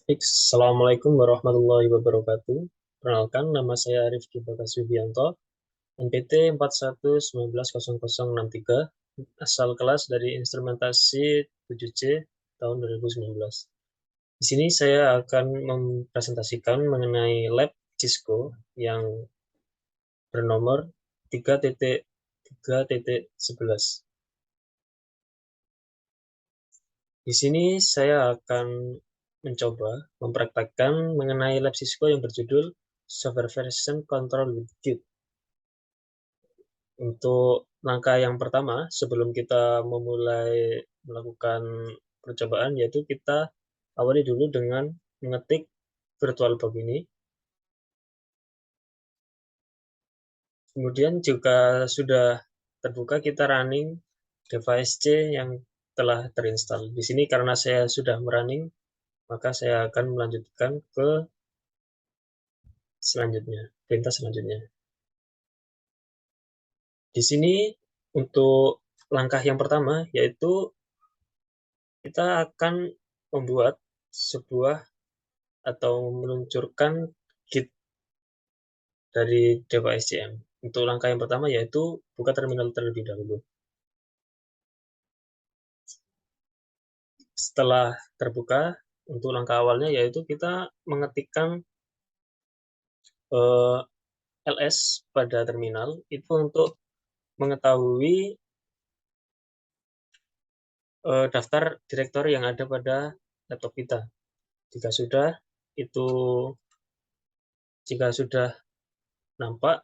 Assalamualaikum warahmatullahi wabarakatuh. Perkenalkan, nama saya Rifki Bakasubianto, NPT 41190063, asal kelas dari instrumentasi 7C tahun 2019. Di sini saya akan mempresentasikan mengenai lab Cisco yang bernomor 3.3.11. Di sini saya akan mencoba mempraktekkan mengenai lab Cisco yang berjudul Software Version Control with Git. Untuk langkah yang pertama, sebelum kita memulai melakukan percobaan, yaitu kita awali dulu dengan mengetik VirtualBox ini. Kemudian jika sudah terbuka, kita running device C yang telah terinstall. Di sini karena saya sudah merunning, maka saya akan melanjutkan ke perintah selanjutnya. Di sini untuk langkah yang pertama yaitu kita akan membuat sebuah atau meluncurkan Git dari device CM. Untuk langkah yang pertama yaitu buka terminal terlebih dahulu. Setelah terbuka, untuk langkah awalnya yaitu kita mengetikkan ls pada terminal itu untuk mengetahui daftar direktori yang ada pada laptop kita. Jika sudah, itu jika sudah nampak,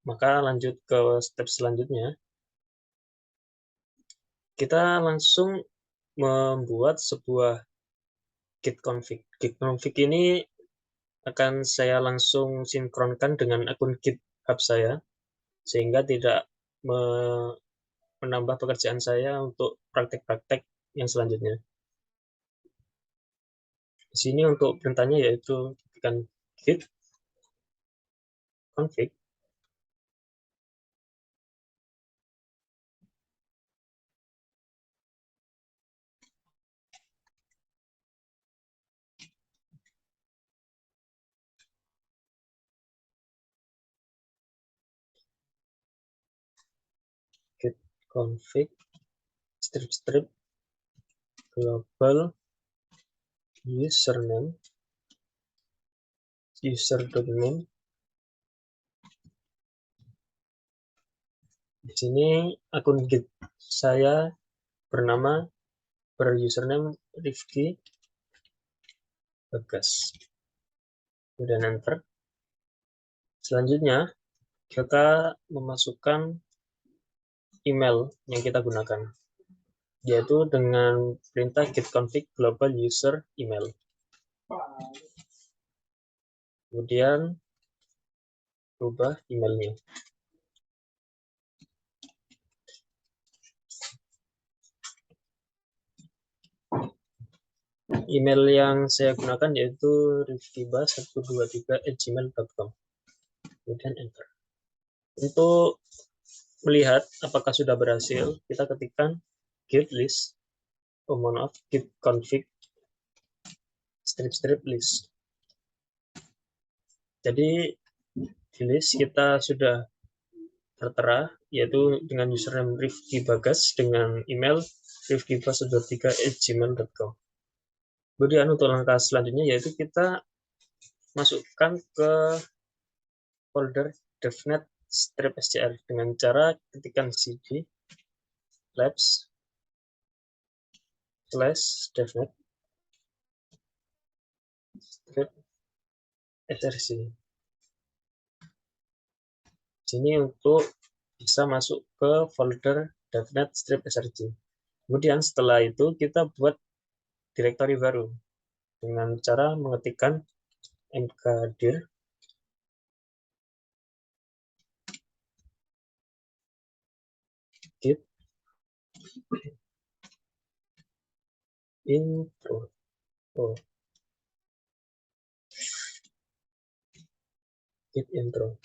maka lanjut ke step selanjutnya. Kita langsung membuat sebuah git config. Git config ini akan saya langsung sinkronkan dengan akun GitHub saya, sehingga tidak menambah pekerjaan saya untuk praktek-praktek yang selanjutnya. Di sini untuk perintahnya yaitu ketikkan git config. Git config strip global username user.name. Di sini akun Git saya bernama username Rifki Bagas. Kemudian enter. Selanjutnya kita memasukkan email yang kita gunakan, yaitu dengan perintah git config global user email. Kemudian ubah emailnya. Email yang saya gunakan yaitu rifkiba123@gmail.com. Kemudian enter. Untuk melihat apakah sudah berhasil, kita ketikkan git list, git config strip list. Jadi di list kita sudah tertera, yaitu dengan username Rifki Bagas dengan email rifkiba123@gmail.com. Kemudian untuk langkah selanjutnya yaitu kita masukkan ke folder devnet strip scr dengan cara ketikkan cd labs/devnet strip src. Sini untuk bisa masuk ke folder devnet strip src. Kemudian setelah itu kita buat direktori baru dengan cara mengetikkan mkdir git intro. Git intro.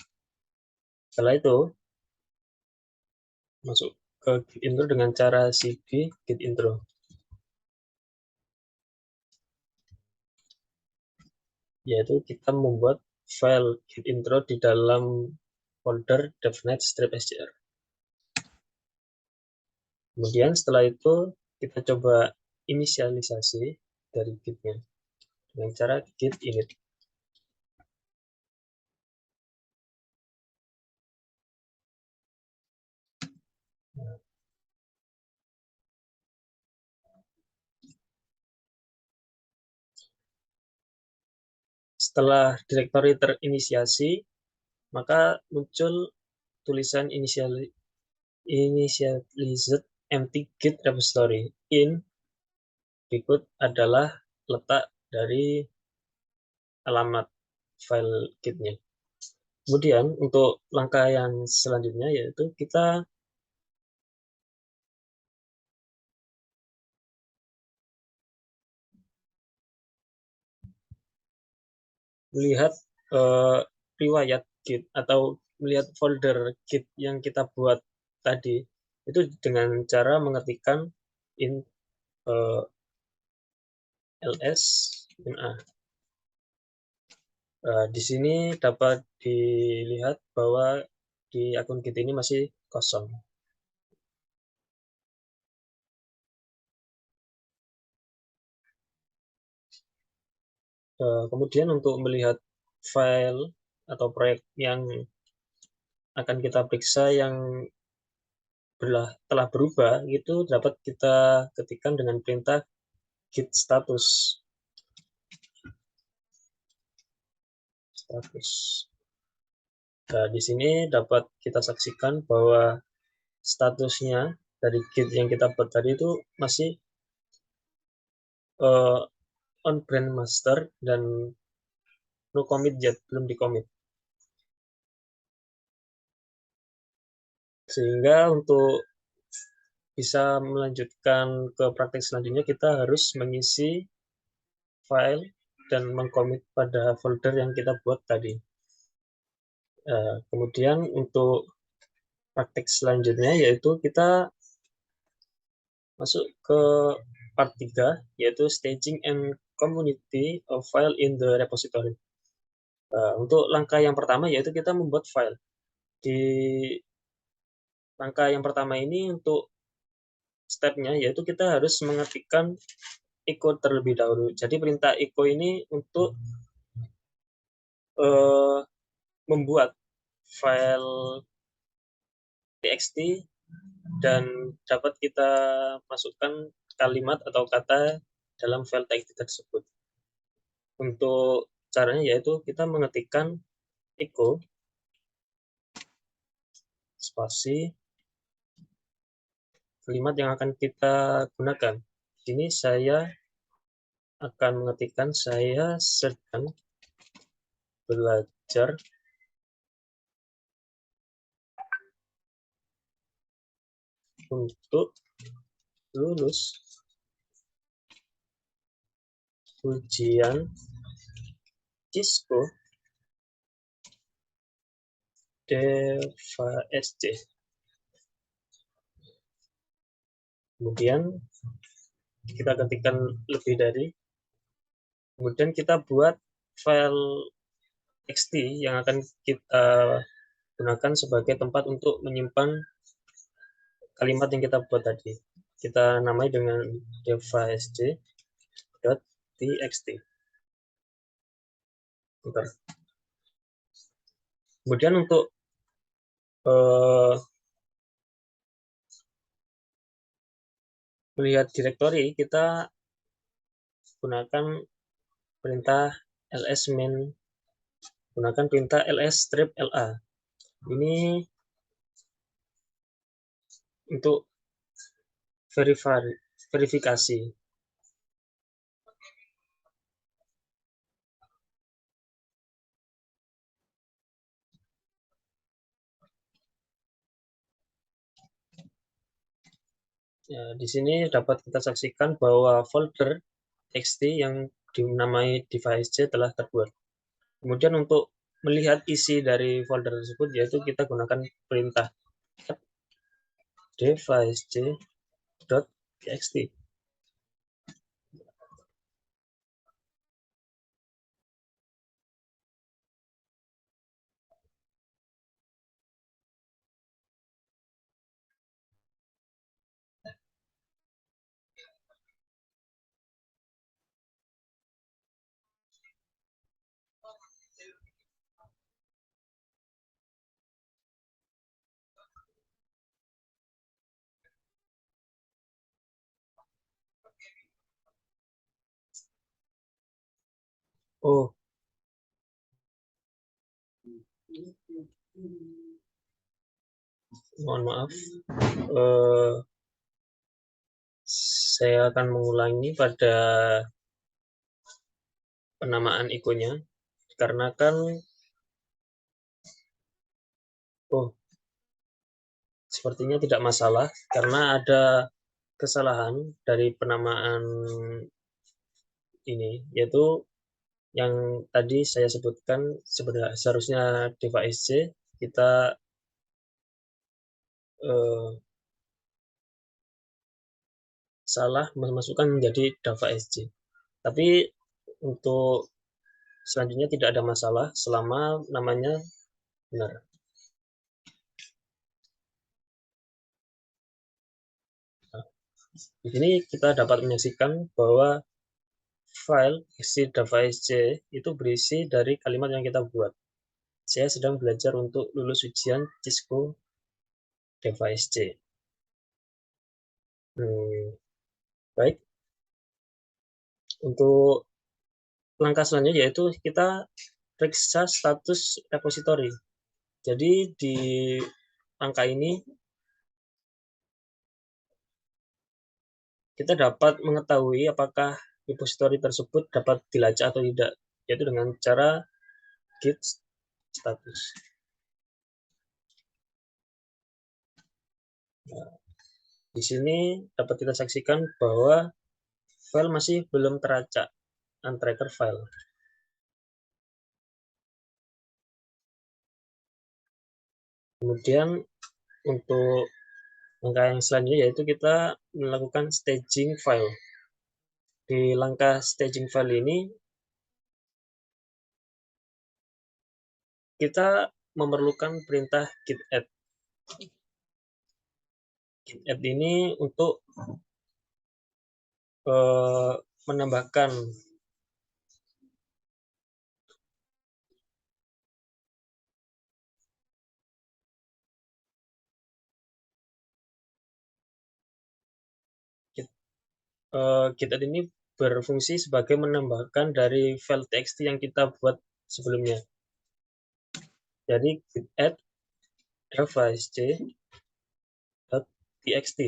Setelah itu masuk ke git intro dengan cara cd git intro. yaitu kita membuat file git intro di dalam folder devnet strip.sgr. Kemudian setelah itu kita coba inisialisasi dari gitnya dengan cara git init. Setelah direktori terinisiasi, maka muncul tulisan initialized empty git repository in. Berikut adalah letak dari alamat file gitnya. Kemudian untuk langkah yang selanjutnya yaitu kita melihat riwayat git atau melihat folder git yang kita buat tadi itu dengan cara mengetikkan in ls a. Di sini dapat dilihat bahwa di akun git ini masih kosong. Kemudian untuk melihat file atau proyek yang akan kita periksa yang telah berubah, itu dapat kita ketikkan dengan perintah git status. Nah, di sini dapat kita saksikan bahwa statusnya dari git yang kita buat tadi itu masih on brand master dan no commit yet, belum di commit. Sehingga untuk bisa melanjutkan ke praktik selanjutnya kita harus mengisi file dan mengcommit pada folder yang kita buat tadi. Kemudian untuk praktik selanjutnya yaitu kita masuk ke part 3 yaitu staging and community of file in the repository. Untuk langkah yang pertama yaitu kita membuat file. Di langkah yang pertama ini untuk stepnya yaitu kita harus mengetikkan echo terlebih dahulu. Jadi perintah echo ini untuk membuat file txt dan dapat kita masukkan kalimat atau kata dalam file txt tersebut. Untuk caranya yaitu kita mengetikkan echo spasi kalimat yang akan kita gunakan. Di sini saya akan mengetikkan saya sedang belajar untuk lulus ujian Cisco DevaSC. Kemudian kita ketikkan lebih dari, kemudian kita buat file txt yang akan kita gunakan sebagai tempat untuk menyimpan kalimat yang kita buat tadi. Kita namai dengan devasc.txt. Kemudian untuk melihat direktori, kita gunakan perintah ls-min, gunakan perintah ls-la. Ini untuk verifikasi. Ya, di sini dapat kita saksikan bahwa folder txt yang dinamai device.c telah terbuat. Kemudian untuk melihat isi dari folder tersebut yaitu kita gunakan perintah device.txt. Oh, mohon maaf. Eh, saya akan mengulangi pada penamaan ikonnya karena kan oh sepertinya tidak masalah karena ada kesalahan dari penamaan ini, yaitu yang tadi saya sebutkan sebenarnya seharusnya device C kita eh, salah memasukkan menjadi Java SC. Tapi untuk selanjutnya tidak ada masalah selama namanya benar. Nah, di sini kita dapat menyaksikan bahwa file isi device C itu berisi dari kalimat yang kita buat. Saya sedang belajar untuk lulus ujian Cisco device C. Baik, untuk langkah selanjutnya yaitu kita periksa status repository. Jadi di langkah ini kita dapat mengetahui apakah repository tersebut dapat dilacak atau tidak, yaitu dengan cara git status. Nah, di sini dapat kita saksikan bahwa file masih belum teracak, untracker file. Kemudian untuk langkah yang selanjutnya yaitu kita melakukan staging file. Di langkah staging file ini kita memerlukan perintah git add. Git add ini untuk menambahkan git add ini berfungsi sebagai menambahkan dari file txt yang kita buat sebelumnya. Jadi git add device.txt.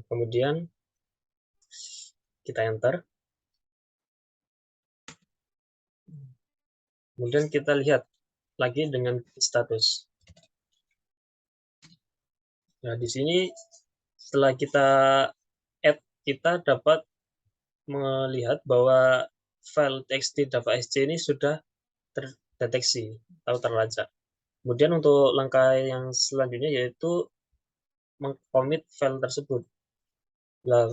Kemudian kita enter. Kemudian kita lihat lagi dengan status. Nah, di sini setelah kita add, kita dapat melihat bahwa file txt device.c ini sudah terdeteksi atau terlacak. Kemudian untuk langkah yang selanjutnya yaitu mengcommit file tersebut. Nah,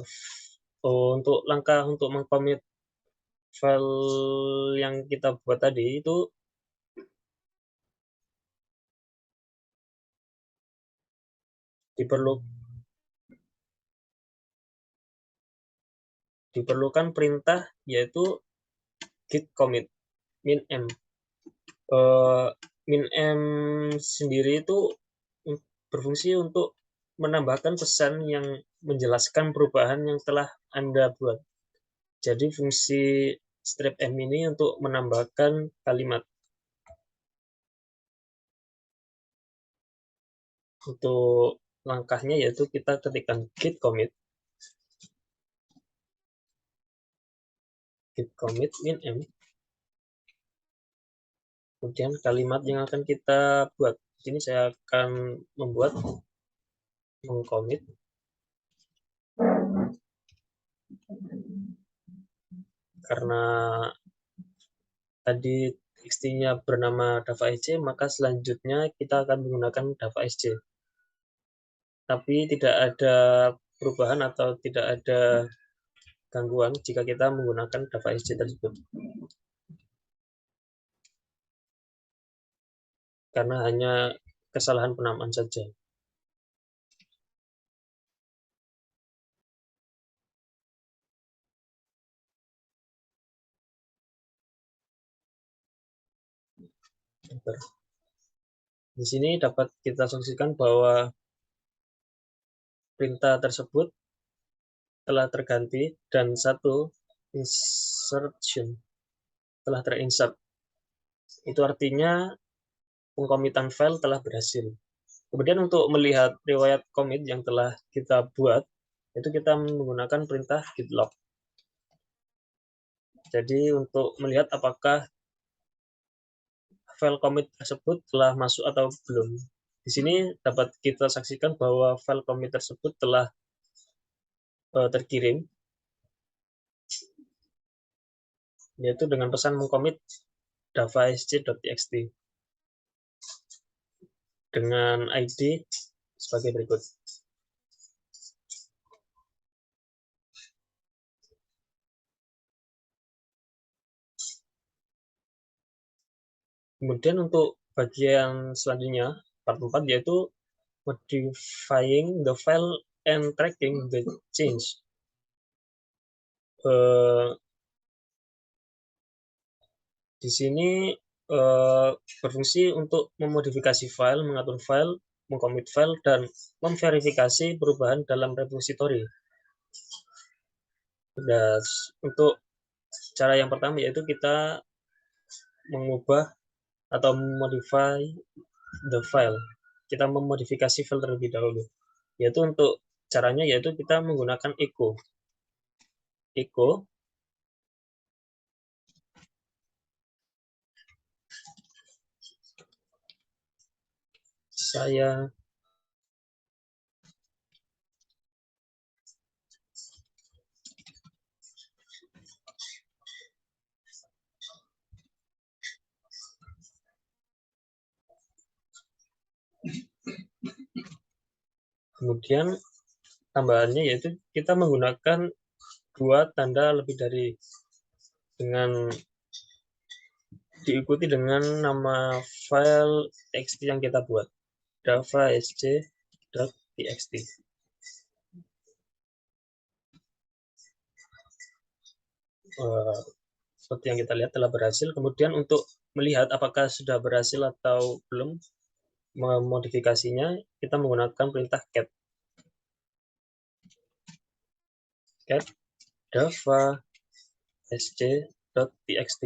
untuk langkah untuk mengcommit file yang kita buat tadi itu diperlukan perintah yaitu git commit min-m. Min-m sendiri itu berfungsi untuk menambahkan pesan yang menjelaskan perubahan yang telah Anda buat. Jadi fungsi strip m ini untuk menambahkan kalimat. Untuk langkahnya yaitu kita ketikkan git commit min-m, kemudian kalimat yang akan kita buat. Di sini saya akan membuat mengcommit karena tadi txt-nya bernama device.c, maka selanjutnya kita akan menggunakan device.c. Tapi tidak ada perubahan atau tidak ada gangguan jika kita menggunakan device.c tersebut. Karena hanya kesalahan penamaan saja. Di sini dapat kita saksikan bahwa perintah tersebut telah terganti dan satu insertion telah terinsert. Itu artinya pengkomitan file telah berhasil. Kemudian untuk melihat riwayat commit yang telah kita buat, itu kita menggunakan perintah git log. Jadi untuk melihat apakah file commit tersebut telah masuk atau belum. Di sini dapat kita saksikan bahwa file commit tersebut telah terkirim, yaitu dengan pesan mengcommit davasc.txt dengan ID sebagai berikut. Kemudian untuk bagian selanjutnya, part 4, yaitu modifying the file and tracking the change. Di sini berfungsi untuk memodifikasi file, mengatur file, mengcommit file, dan memverifikasi perubahan dalam repository. Dan untuk cara yang pertama yaitu kita mengubah atau modify the file. Kita memodifikasi file terlebih dahulu. Yaitu untuk caranya yaitu kita menggunakan echo. Echo saya kemudian tambahannya yaitu kita menggunakan dua tanda lebih dari dengan diikuti dengan nama file txt yang kita buat, davasc.txt. Seperti yang kita lihat telah berhasil. Kemudian untuk melihat apakah sudah berhasil atau belum memodifikasinya, kita menggunakan perintah cat davasc.txt.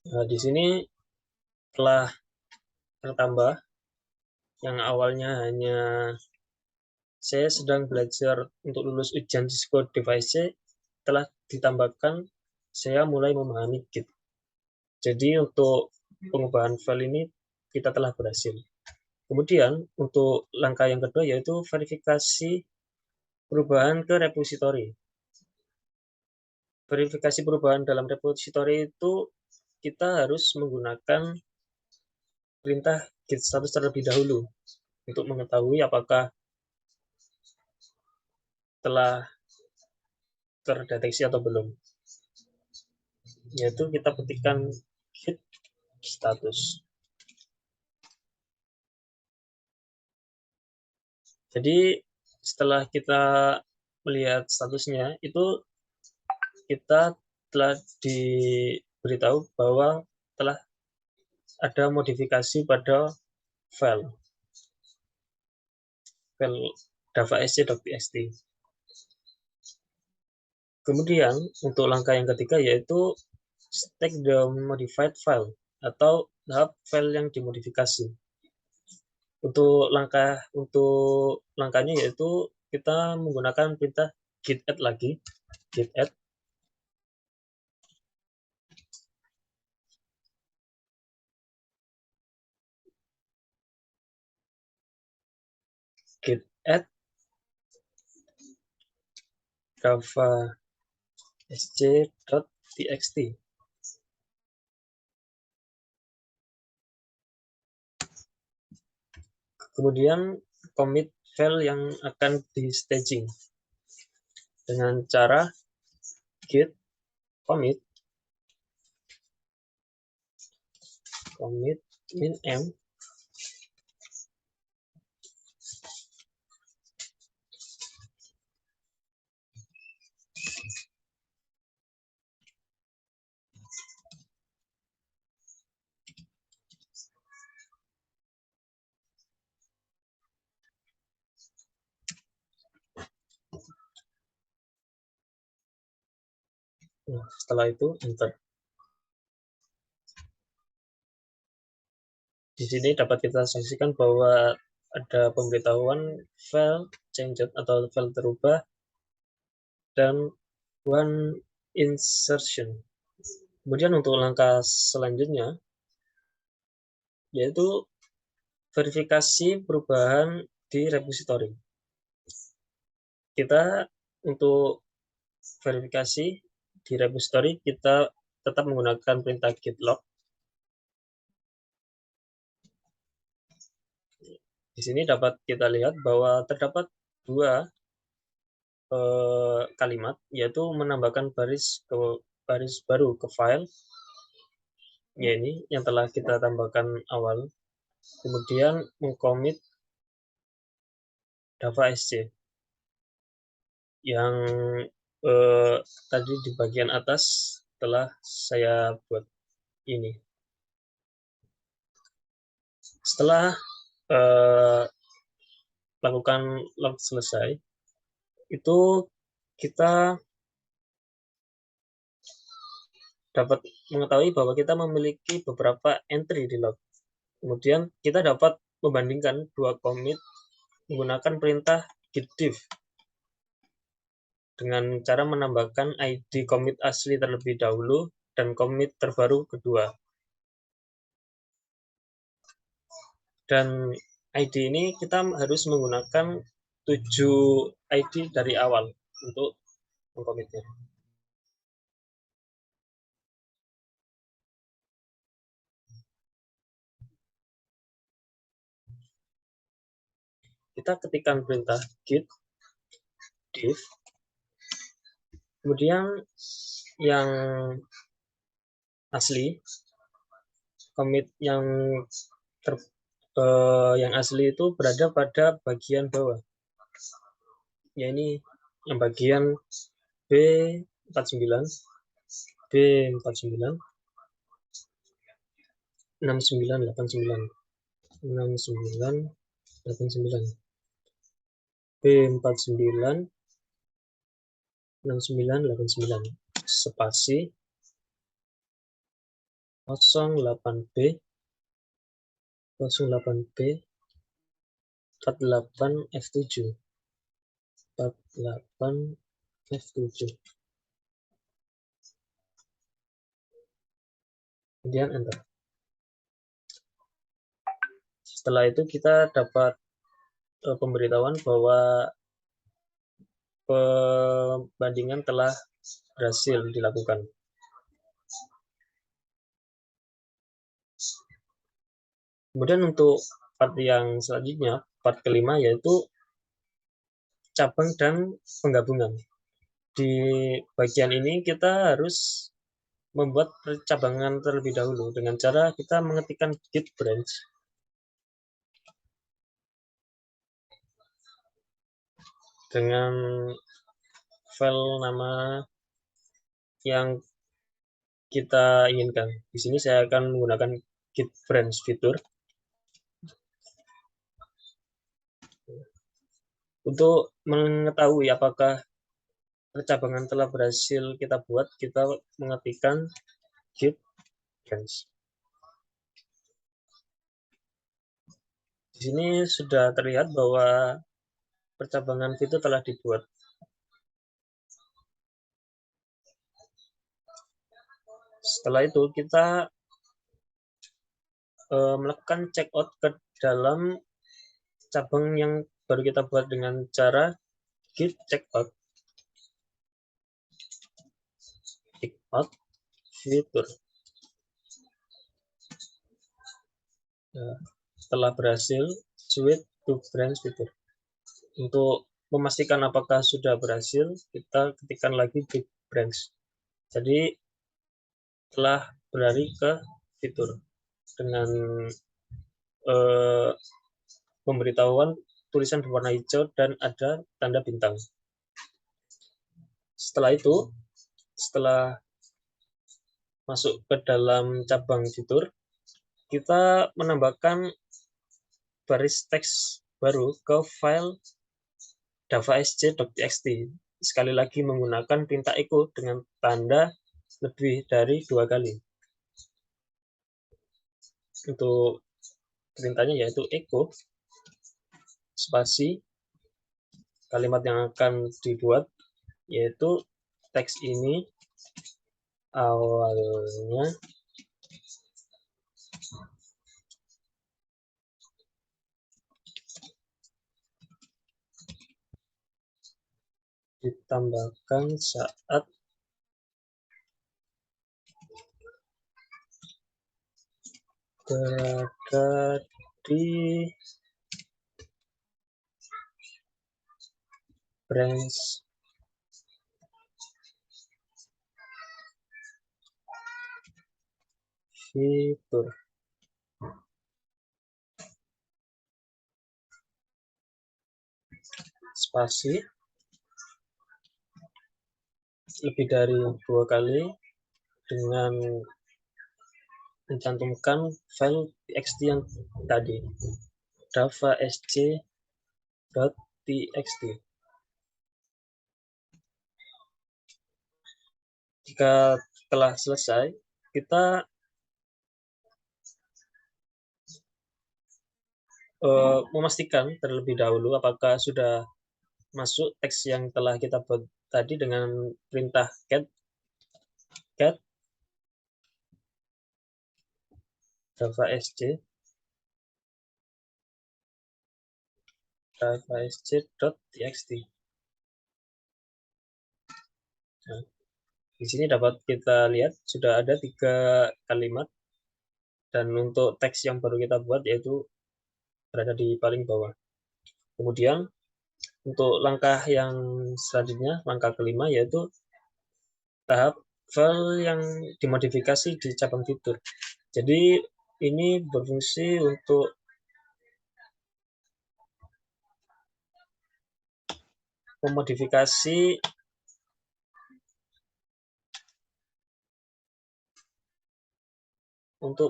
Nah, di sini telah tertambah yang awalnya hanya saya sedang belajar untuk lulus ujian Cisco Device, telah ditambahkan saya mulai memahami Git. Jadi untuk pengubahan file ini kita telah berhasil. Kemudian untuk langkah yang kedua yaitu verifikasi perubahan ke repository. Verifikasi perubahan dalam repository itu kita harus menggunakan perintah git status terlebih dahulu untuk mengetahui apakah telah terdeteksi atau belum. Yaitu kita ketikkan git status. Jadi setelah kita melihat statusnya itu kita telah diberitahu bahwa telah ada modifikasi pada file davasc.txt. Kemudian untuk langkah yang ketiga yaitu stack the modified file atau tahap file yang dimodifikasi. Untuk langkahnya yaitu kita menggunakan perintah git add lagi, git add davasc.txt. Kemudian commit file yang akan di staging dengan cara git commit min m Nah, setelah itu enter. Di sini dapat kita saksikan bahwa ada pemberitahuan file changed atau file terubah dan one insertion. Kemudian untuk langkah selanjutnya yaitu verifikasi perubahan di repository. Kita untuk verifikasi di repository kita tetap menggunakan perintah git log. Di sini dapat kita lihat bahwa terdapat dua kalimat, yaitu menambahkan baris baru ke file, ya ini yang telah kita tambahkan awal, kemudian mengcommit Java SC yang tadi di bagian atas telah saya buat ini. Setelah lakukan log selesai, itu kita dapat mengetahui bahwa kita memiliki beberapa entry di log. Kemudian kita dapat membandingkan dua commit menggunakan perintah git diff dengan cara menambahkan ID commit asli terlebih dahulu dan commit terbaru kedua. Dan ID ini kita harus menggunakan 7 ID dari awal untuk mengkomitnya. Kita ketikkan perintah git diff, kemudian yang asli, commit yang asli itu berada pada bagian bawah, ya ini yang bagian B49, B49, 6989, 6989, B49, 6989, spasi 08B, 08B, 48F7, 48F7. Kemudian enter. Setelah itu kita dapat pemberitahuan bahwa pembandingan telah berhasil dilakukan. Kemudian untuk part yang selanjutnya, part kelima, yaitu cabang dan penggabungan. Di bagian ini kita harus membuat percabangan terlebih dahulu dengan cara kita mengetikkan git branch dengan file nama yang kita inginkan. Di sini saya akan menggunakan git branch fitur. Untuk mengetahui apakah percabangan telah berhasil kita buat, kita mengetikkan git branch. Di sini sudah terlihat bahwa percabangan fitur telah dibuat. Setelah itu kita melakukan checkout ke dalam cabang yang baru kita buat dengan cara git checkout fitur. Nah, setelah berhasil, switch to branch fitur. Untuk memastikan apakah sudah berhasil, kita ketikkan lagi git branch. Jadi telah beralih ke fitur dengan pemberitahuan tulisan berwarna hijau dan ada tanda bintang. Setelah itu, setelah masuk ke dalam cabang fitur, kita menambahkan baris teks baru ke file javasc.txt. sekali lagi menggunakan perintah echo dengan tanda lebih dari 2 kali. Untuk perintahnya yaitu echo spasi kalimat yang akan dibuat, yaitu teks ini awalnya ditambahkan saat berada di branch fitur. Spasi lebih dari 2 kali dengan mencantumkan file txt yang tadi, javasc.txt. Jika telah selesai, kita memastikan terlebih dahulu apakah sudah masuk teks yang telah kita buat tadi dengan perintah cat javasc.txt. Nah, di sini dapat kita lihat sudah ada 3 kalimat, dan untuk teks yang baru kita buat yaitu berada di paling bawah. Kemudian untuk langkah yang selanjutnya, langkah kelima, yaitu tahap file yang dimodifikasi di cabang fitur. Jadi ini berfungsi untuk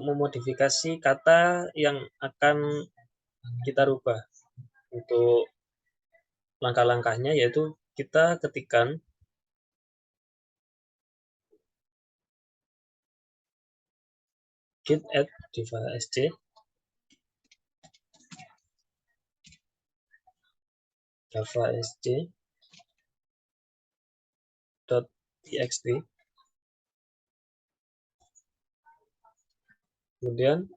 memodifikasi kata yang akan kita rubah. Untuk langkah-langkahnya yaitu kita ketikkan git add javasc.txt. Kemudian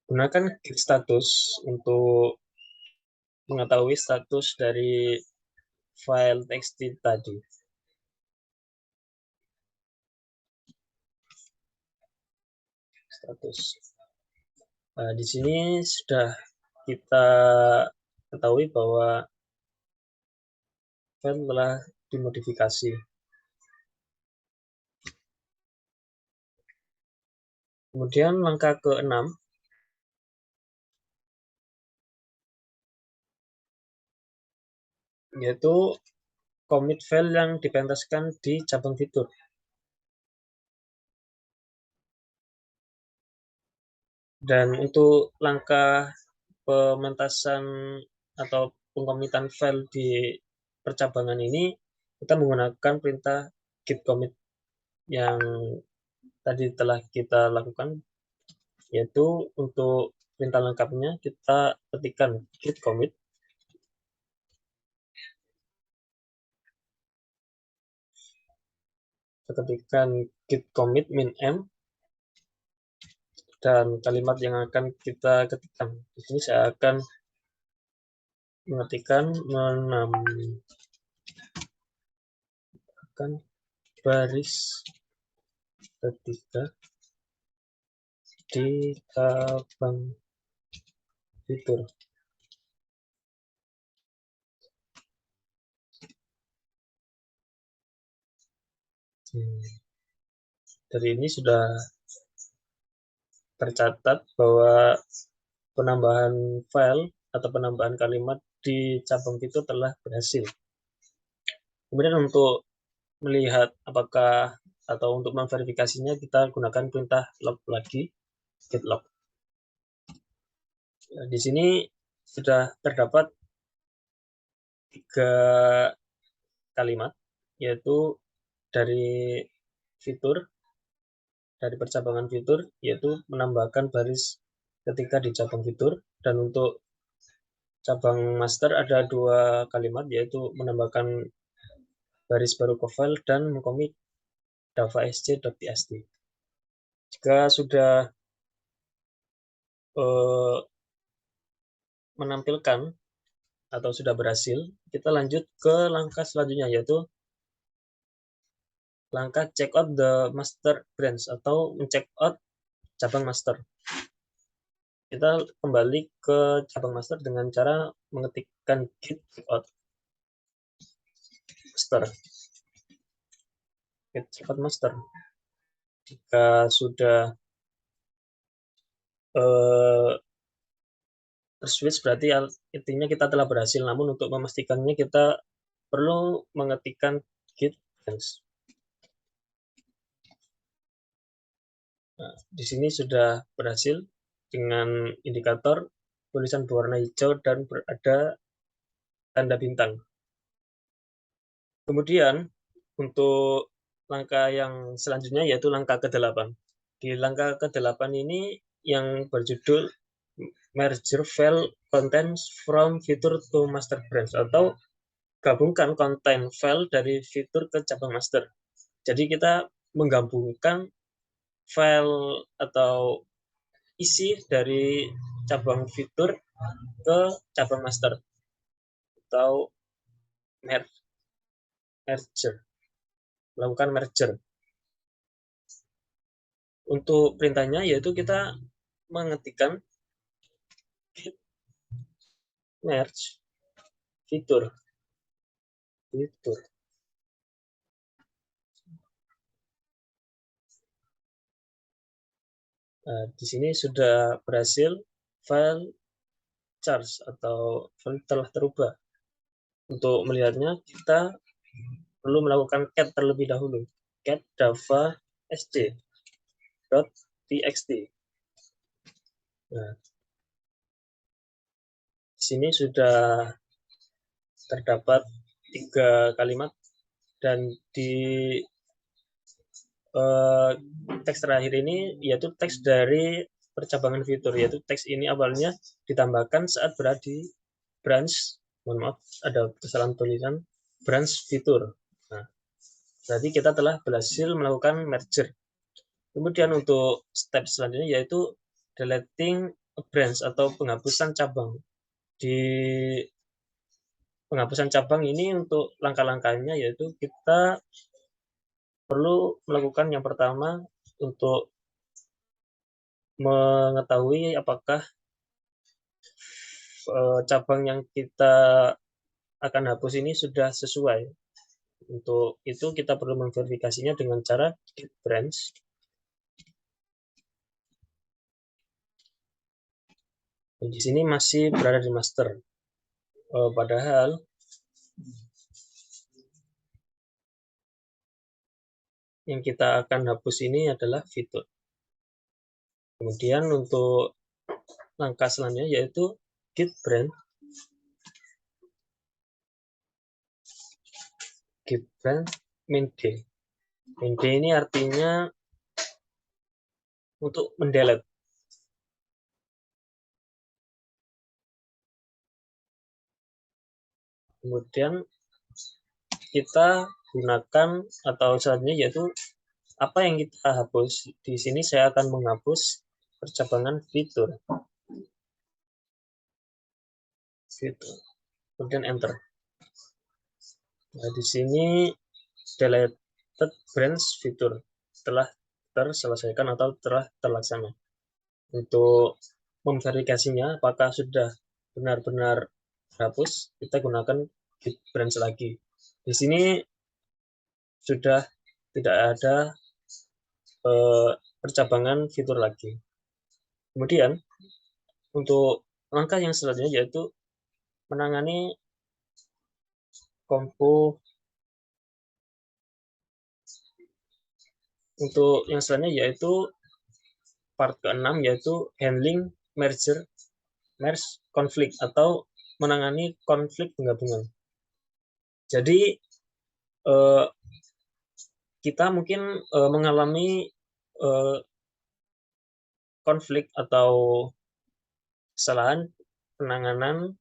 gunakan git status untuk mengetahui status dari file txt tadi. Status. Nah, di sini sudah kita ketahui bahwa file telah dimodifikasi. Kemudian langkah ke-6, yaitu commit file yang dipentaskan di cabang fitur. Dan untuk langkah pementasan atau pengkomitan file di percabangan ini, kita menggunakan perintah git commit yang tadi telah kita lakukan, yaitu untuk perintah lengkapnya kita ketikkan git commit min m, dan kalimat yang akan kita ketikkan. Di sini saya akan mengetikkan menambahkan baris ketiga di cabang fitur. Dari ini sudah tercatat bahwa penambahan file atau penambahan kalimat di cabang fitur telah berhasil. Kemudian untuk melihat apakah atau untuk memverifikasinya, kita gunakan perintah log lagi, git log. Di sini sudah terdapat 3 kalimat, yaitu dari percabangan fitur, yaitu menambahkan baris ketika di cabang fitur, dan untuk cabang master ada 2 kalimat, yaitu menambahkan baris baru ke file dan mengkomit davasc.txt. Jika sudah menampilkan atau sudah berhasil, kita lanjut ke langkah selanjutnya, yaitu langkah check out the master branch atau check out cabang master. Kita kembali ke cabang master dengan cara mengetikkan git checkout master. Git checkout master. Jika sudah terswitch, berarti intinya kita telah berhasil. Namun untuk memastikannya kita perlu mengetikkan git branch. Nah, di sini sudah berhasil dengan indikator tulisan berwarna hijau dan berada tanda bintang. Kemudian untuk langkah yang selanjutnya yaitu langkah ke-8. Di langkah ke-8 ini yang berjudul merger file contents from fitur to master branch, atau gabungkan konten file dari fitur ke cabang master. Jadi kita menggabungkan file atau isi dari cabang fitur ke cabang master atau merger, melakukan merger. Untuk perintahnya yaitu kita mengetikkan git merge fitur. Nah, di sini sudah berhasil, file charge atau file telah terubah. Untuk melihatnya kita perlu melakukan cat terlebih dahulu. Cat davasc.txt. Nah, di sini sudah terdapat 3 kalimat, dan di teks terakhir ini yaitu teks dari percabangan fitur, yaitu teks ini awalnya ditambahkan saat berada di branch, mohon maaf ada kesalahan tulisan, branch fitur. Nah, berarti kita telah berhasil melakukan merger. Kemudian untuk step selanjutnya yaitu deleting a branch atau penghapusan cabang. Di penghapusan cabang ini untuk langkah-langkahnya yaitu kita perlu melakukan yang pertama untuk mengetahui apakah cabang yang kita akan hapus ini sudah sesuai. Untuk itu kita perlu memverifikasinya dengan cara git branch. Dan di sini masih berada di master. Padahal yang kita akan hapus ini adalah fitur. Kemudian untuk langkah selanjutnya yaitu git branch main d. Main d ini artinya untuk mendelete. Kemudian kita gunakan atau selanjutnya yaitu apa yang kita hapus. Di sini saya akan menghapus percabangan fitur. Kemudian enter. Nah, di sini deleted branch fitur telah terselesaikan atau telah terlaksana. Untuk memverifikasinya apakah sudah benar-benar hapus, kita gunakan git branch lagi. Di sini sudah tidak ada percabangan fitur lagi. Kemudian untuk langkah yang selanjutnya yaitu menangani kompo. Untuk yang selanjutnya yaitu part ke-6 yaitu handling merge conflict atau menangani konflik penggabungan. Jadi kita mungkin mengalami konflik atau kesalahan penanganan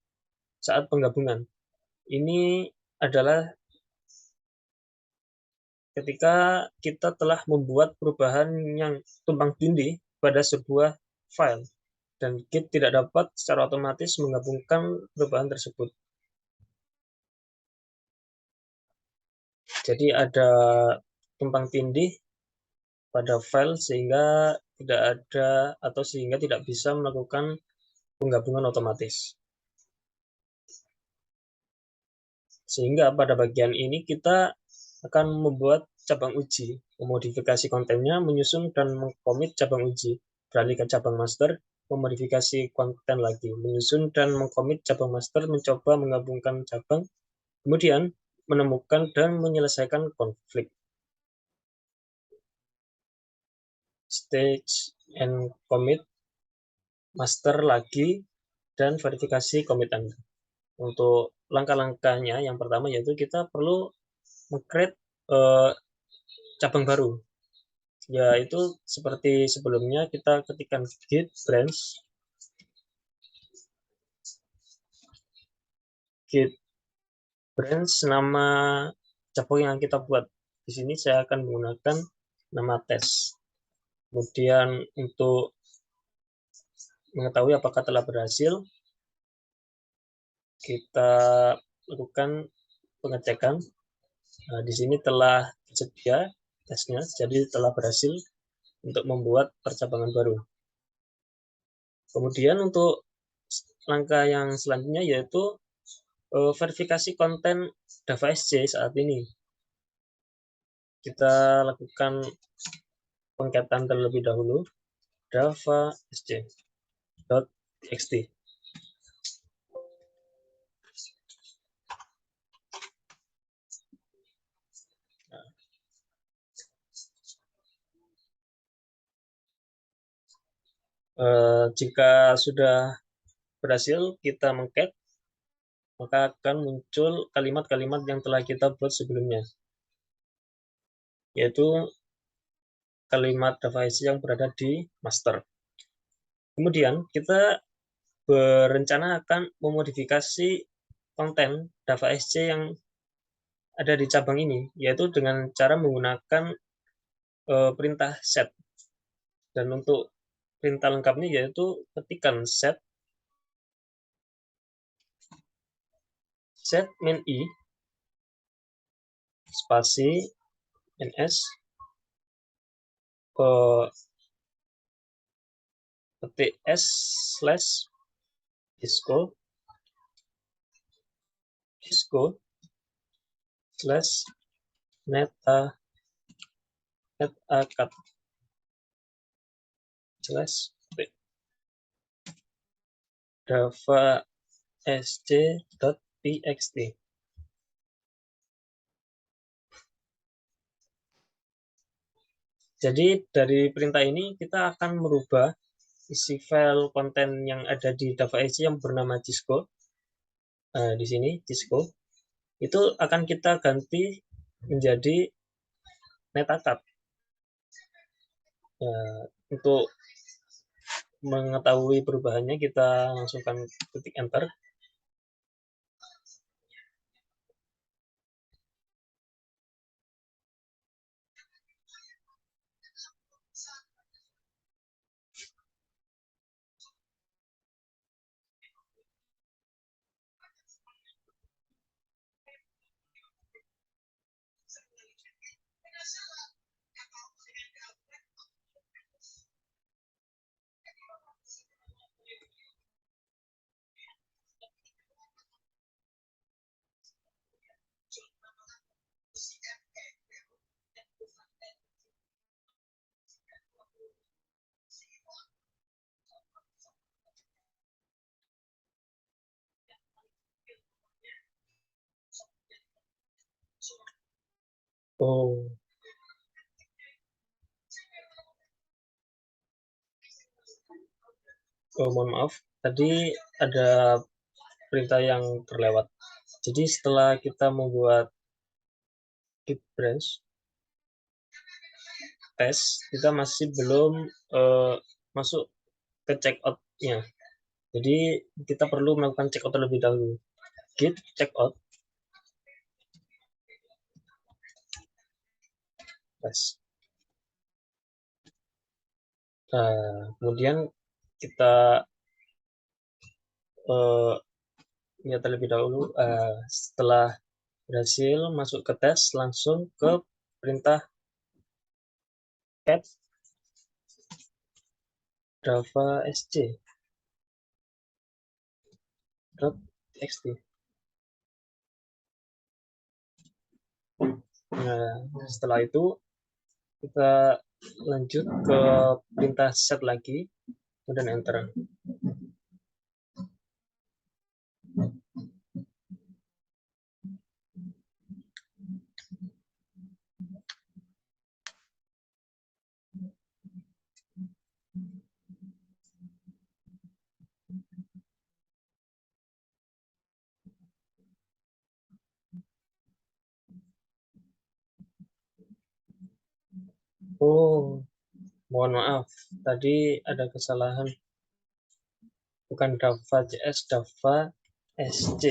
saat penggabungan. Ini adalah ketika kita telah membuat perubahan yang tumpang tindih pada sebuah file dan Git tidak dapat secara otomatis menggabungkan perubahan tersebut. Jadi ada tumpang tindih pada file sehingga tidak ada atau sehingga tidak bisa melakukan penggabungan otomatis. Sehingga pada bagian ini kita akan membuat cabang uji, memodifikasi kontennya, menyusun dan mengkomit cabang uji, beralih ke cabang master, memodifikasi konten lagi, menyusun dan mengkomit cabang master, mencoba menggabungkan cabang, kemudian menemukan dan menyelesaikan konflik. Stage and commit, master lagi, dan verifikasi commit Anda. Untuk langkah-langkahnya, yang pertama yaitu kita perlu meng-create cabang baru. Yaitu seperti sebelumnya kita ketikkan git branch nama cabang yang kita buat. Di sini saya akan menggunakan nama tes. Kemudian untuk mengetahui apakah telah berhasil, kita lakukan pengecekan. Nah, di sini telah tersedia tesnya, jadi telah berhasil untuk membuat percabangan baru. Kemudian untuk langkah yang selanjutnya yaitu verifikasi konten Java SC saat ini. Kita lakukan pengecekan terlebih dahulu Java SC.txt. Jika sudah berhasil kita mengcat, maka akan muncul kalimat-kalimat yang telah kita buat sebelumnya, yaitu kalimat Java SC yang berada di master. Kemudian kita berencana akan memodifikasi konten Java SC yang ada di cabang ini, yaitu dengan cara menggunakan perintah set. Dan untuk perintah lengkapnya yaitu ketikkan set main i spasi ns ketik s slash disco slash netacat slash java sc.txt. Jadi dari perintah ini kita akan merubah isi file konten yang ada di Java SC yang bernama Cisco. Di sini Cisco itu akan kita ganti menjadi netacat. Untuk mengetahui perubahannya kita langsungkan ketik enter. Mohon maaf, tadi ada perintah yang terlewat. Jadi setelah kita membuat git branch tes, kita masih belum masuk ke checkout-nya. Jadi kita perlu melakukan checkout terlebih dahulu. Git checkout tes. Kemudian kita lihat terlebih dahulu setelah berhasil masuk ke tes, langsung ke perintah cat javasj.txt. Nah, setelah itu kita lanjut ke perintah set lagi, kemudian enter. Oh, mohon maaf, tadi ada kesalahan. Bukan Java.js, Java.sj.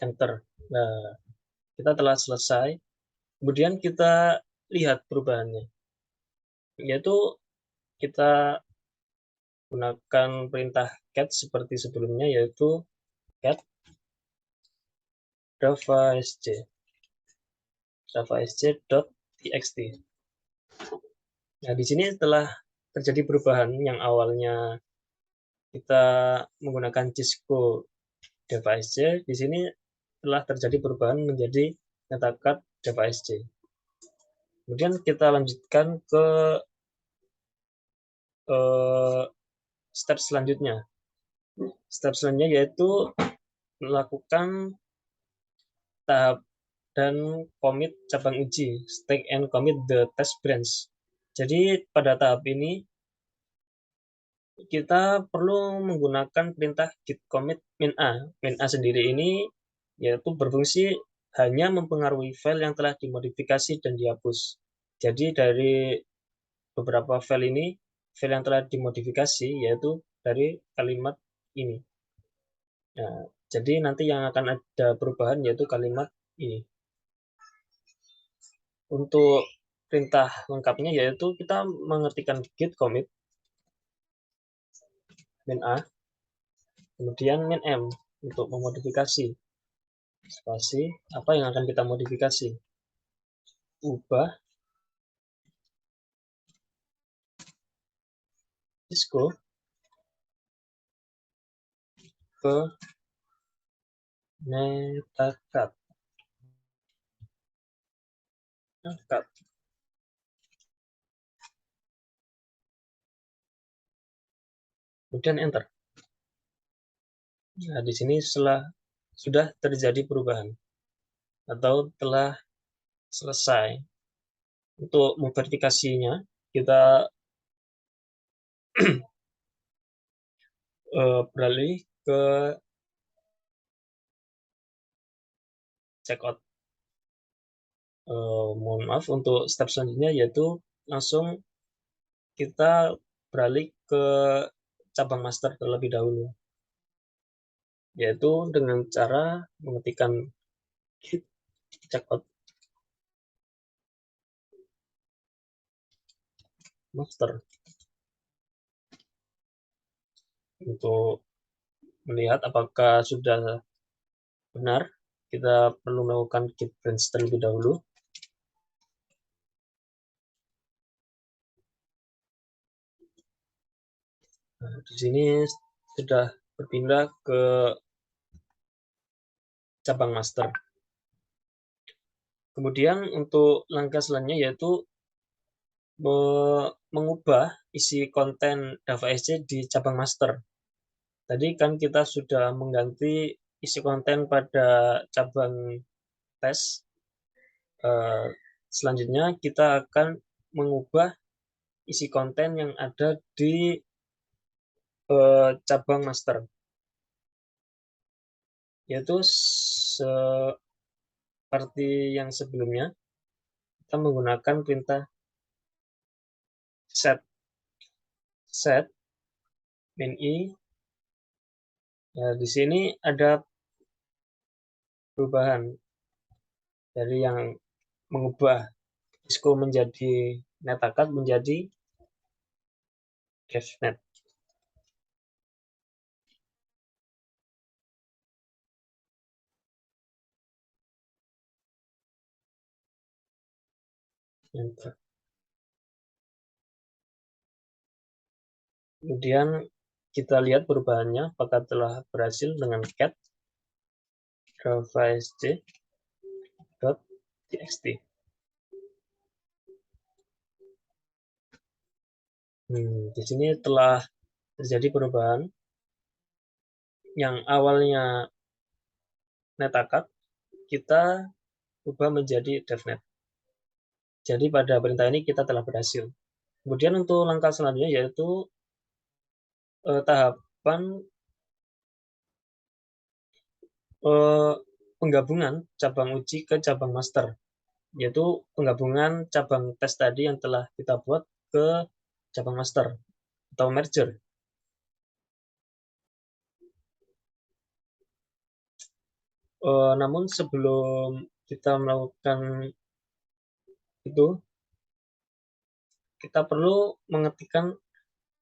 Enter. Nah, kita telah selesai. Kemudian kita lihat perubahannya. Yaitu kita gunakan perintah cat seperti sebelumnya, yaitu cat javasj.txt. Nah, di sini setelah terjadi perubahan yang awalnya kita menggunakan Cisco javasj, di sini telah terjadi perubahan menjadi metacad javasj. Kemudian kita lanjutkan ke step selanjutnya. Step selanjutnya yaitu melakukan tahap dan commit cabang uji, stack and commit the test branch. Jadi pada tahap ini kita perlu menggunakan perintah git commit min a. Min a sendiri ini yaitu berfungsi hanya mempengaruhi file yang telah dimodifikasi dan dihapus. Jadi dari beberapa file ini, file yang telah dimodifikasi yaitu dari kalimat ini. Nah, jadi nanti yang akan ada perubahan yaitu kalimat ini. Untuk perintah lengkapnya yaitu kita mengetikkan git commit min a, kemudian min m untuk memodifikasi. Spasi, apa yang akan kita modifikasi? Ubah Cisco ke metacad. Kemudian enter. Nah, di sini sudah terjadi perubahan atau telah selesai. Untuk memverifikasinya, kita beralih ke checkout. Mohon maaf, untuk step selanjutnya yaitu langsung kita beralih ke cabang master terlebih dahulu, yaitu dengan cara mengetikkan git checkout master. Untuk melihat apakah sudah benar, kita perlu melakukan git branch terlebih dahulu. Nah, di sini sudah berpindah ke cabang master. Kemudian untuk langkah selanjutnya yaitu mengubah isi konten javasj di cabang master. Tadi kan kita sudah mengganti isi konten pada cabang tes. Selanjutnya kita akan mengubah isi konten yang ada di cabang master. yaitu seperti yang sebelumnya, kita menggunakan perintah set min i. Nah, di sini ada perubahan dari yang mengubah Cisco menjadi NetAcad menjadi DevNet. Enter. Kemudian kita lihat perubahannya apakah telah berhasil dengan cat javasj.txt. Di sini telah terjadi perubahan yang awalnya NetAcad kita ubah menjadi DevNet. Jadi pada perintah ini kita telah berhasil. Kemudian untuk langkah selanjutnya yaitu tahapan penggabungan cabang uji ke cabang master, yaitu penggabungan cabang tes tadi yang telah kita buat ke cabang master atau merger. Namun sebelum kita melakukan itu, kita perlu mengetikkan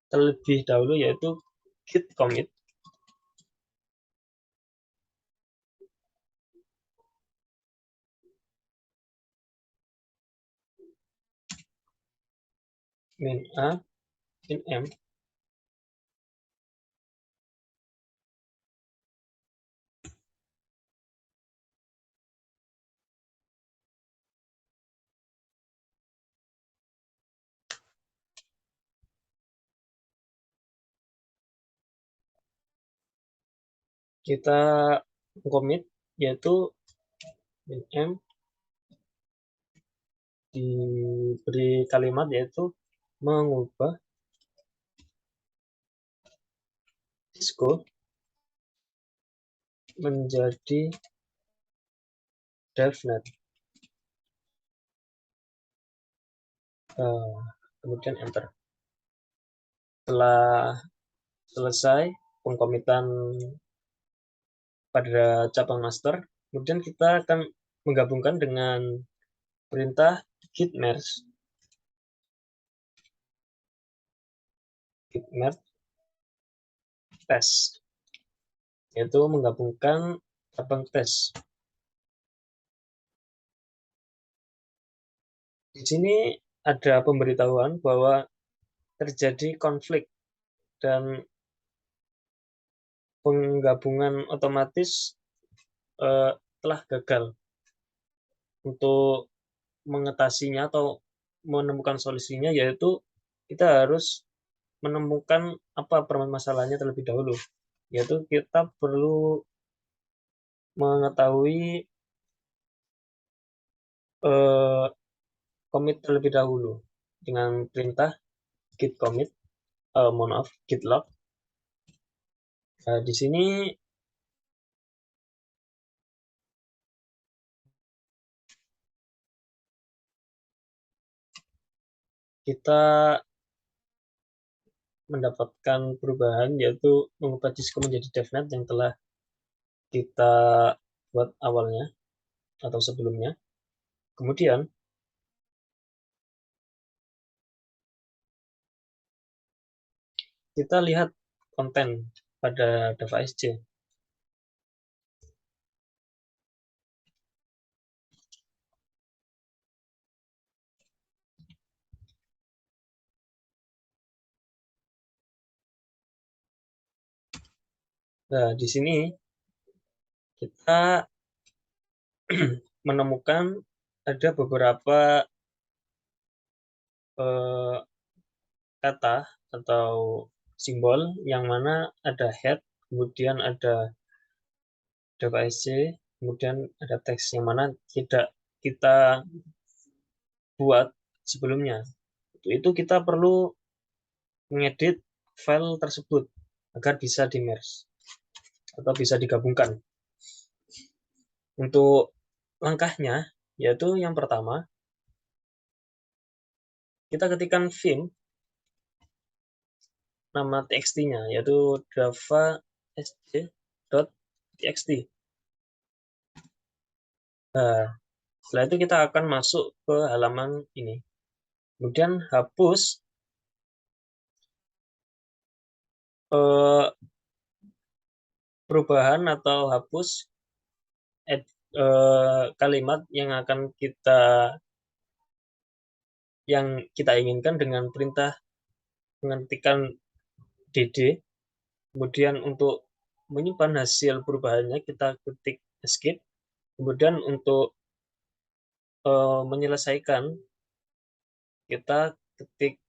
terlebih dahulu yaitu git commit min a min m. Kita commit yaitu min m diberi kalimat yaitu mengubah Cisco menjadi DevNet. Kemudian enter. Setelah selesai pengkomitan pada cabang master, kemudian kita akan menggabungkan dengan perintah git merge test, yaitu menggabungkan cabang tes. Di sini ada pemberitahuan bahwa terjadi konflik dan penggabungan otomatis telah gagal. Untuk mengatasinya atau menemukan solusinya yaitu kita harus menemukan apa permasalahannya terlebih dahulu, yaitu kita perlu mengetahui commit terlebih dahulu dengan perintah git commit, git log. Nah, di sini kita mendapatkan perubahan yaitu mengubah Cisco menjadi DevNet yang telah kita buat awalnya atau sebelumnya. Kemudian kita lihat konten pada javasj. Nah, di sini kita menemukan ada beberapa kata atau simbol yang mana ada head, kemudian ada javasj, kemudian ada teks yang mana tidak kita buat sebelumnya. Itu kita perlu mengedit file tersebut agar bisa di merge atau bisa digabungkan. Untuk langkahnya, yaitu yang pertama, kita ketikkan vim nama txt-nya, yaitu java sj.txt. Nah, setelah itu kita akan masuk ke halaman ini. Kemudian hapus perubahan atau hapus kalimat yang kita inginkan dengan perintah mengetikkan dd. Kemudian untuk menyimpan hasil perubahannya kita ketik escape. Kemudian untuk menyelesaikan kita ketik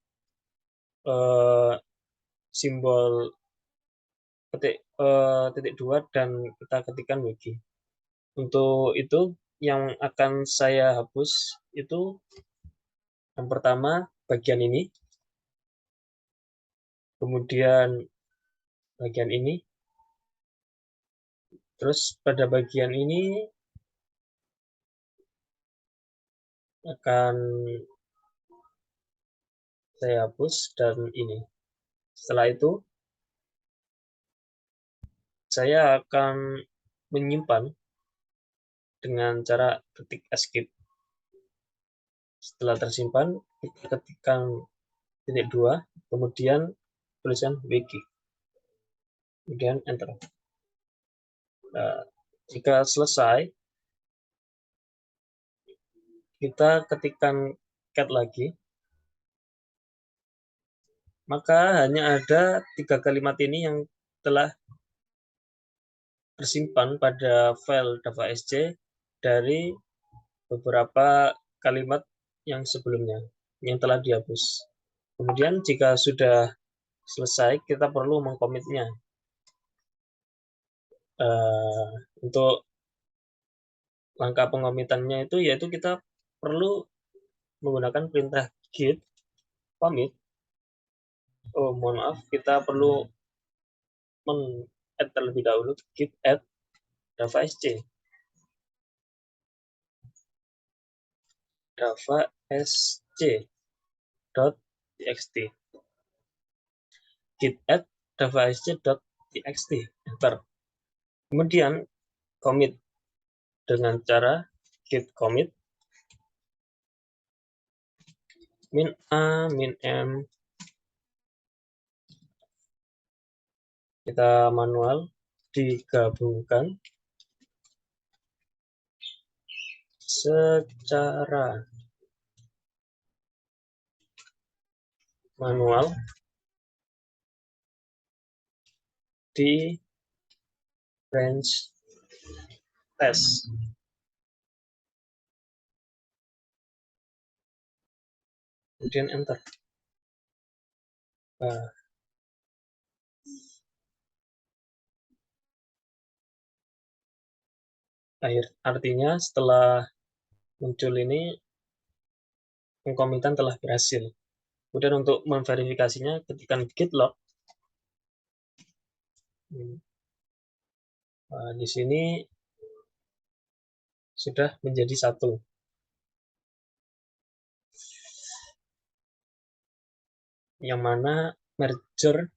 simbol titik 2 dan kita ketikkan wg. Untuk itu yang akan saya hapus itu yang pertama bagian ini, kemudian bagian ini, terus pada bagian ini akan saya hapus dan ini. Setelah itu saya akan menyimpan dengan cara ketik escape. Setelah tersimpan, kita ketikkan titik 2, kemudian tulisan wg, kemudian enter. Nah, jika selesai, kita ketikkan cat lagi, maka hanya ada 3 kalimat ini yang telah tersimpan pada file java.sj dari beberapa kalimat yang sebelumnya yang telah dihapus. Kemudian jika sudah selesai, kita perlu mengkomitnya. Untuk langkah pengomitannya itu yaitu kita perlu menggunakan perintah git commit. Mohon maaf, kita perlu meng-add terlebih dahulu git add java.sj. java.sj.txt. Git add java.sj.txt. Enter. Kemudian commit dengan cara git commit min a min m, kita manual digabungkan secara manual di range test. Kemudian enter. Nah, artinya setelah muncul ini pengkomitan telah berhasil. Kemudian untuk memverifikasinya ketikkan git log. Nah, di sini sudah menjadi satu, yang mana merger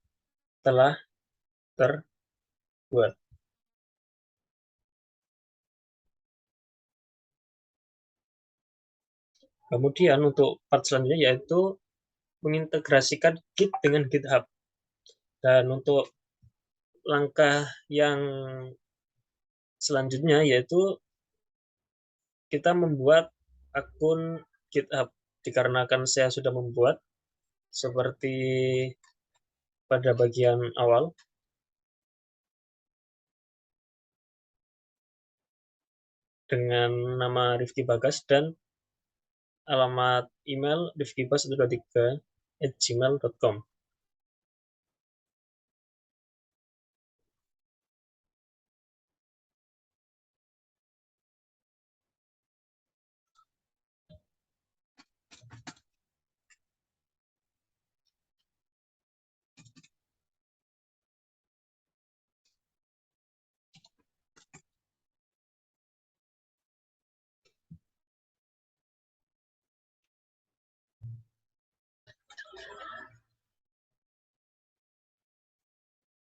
telah terbuat. Kemudian untuk part selanjutnya yaitu mengintegrasikan Git dengan GitHub. Dan untuk langkah yang selanjutnya yaitu kita membuat akun GitHub. Dikarenakan saya sudah membuat seperti pada bagian awal, dengan nama Rifki Bagas dan alamat email rifkibas123@gmail.com.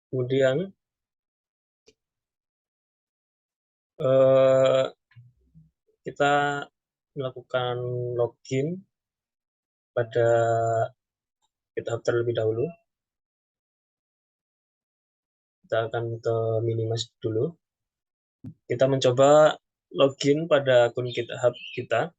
Kemudian kita melakukan login pada GitHub terlebih dahulu. Kita akan ke Minimask dulu. Kita mencoba login pada akun GitHub kita.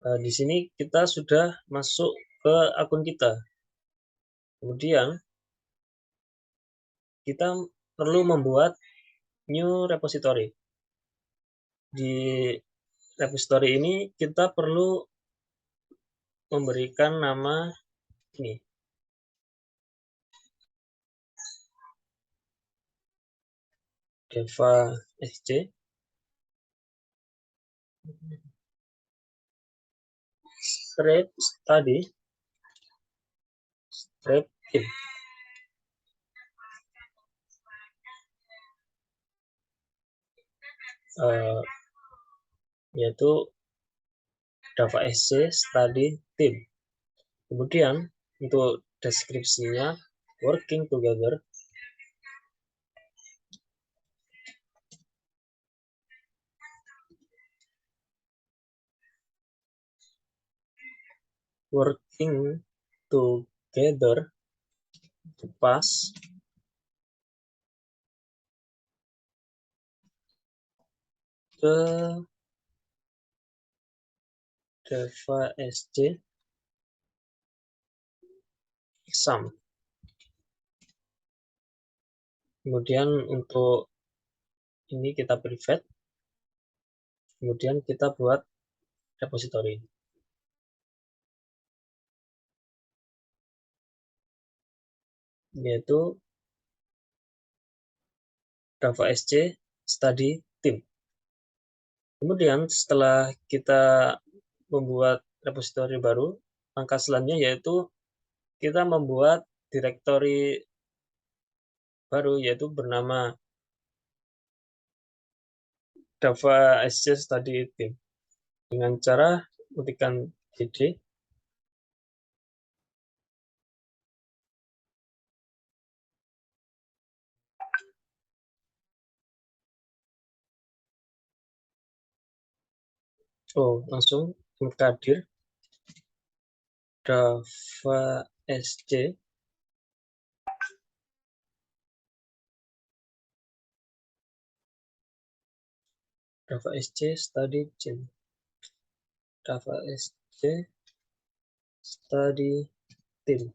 Di sini kita sudah masuk ke akun kita. Kemudian kita perlu membuat new repository. Di repository ini kita perlu memberikan nama ini, Deva SC. Strip study strip in. Yaitu Java SC Study Team. Kemudian untuk deskripsinya working together. Working together pas ke Java SC exam. Kemudian untuk ini kita private. Kemudian kita buat repository, yaitu Java SC Study Team. Kemudian setelah kita membuat repository baru, langkah selanjutnya yaitu kita membuat directory baru, yaitu bernama Java SC Study Team dengan cara ketikkan cd langsung mengkadir Java SC Study Team. Java SC Study Team.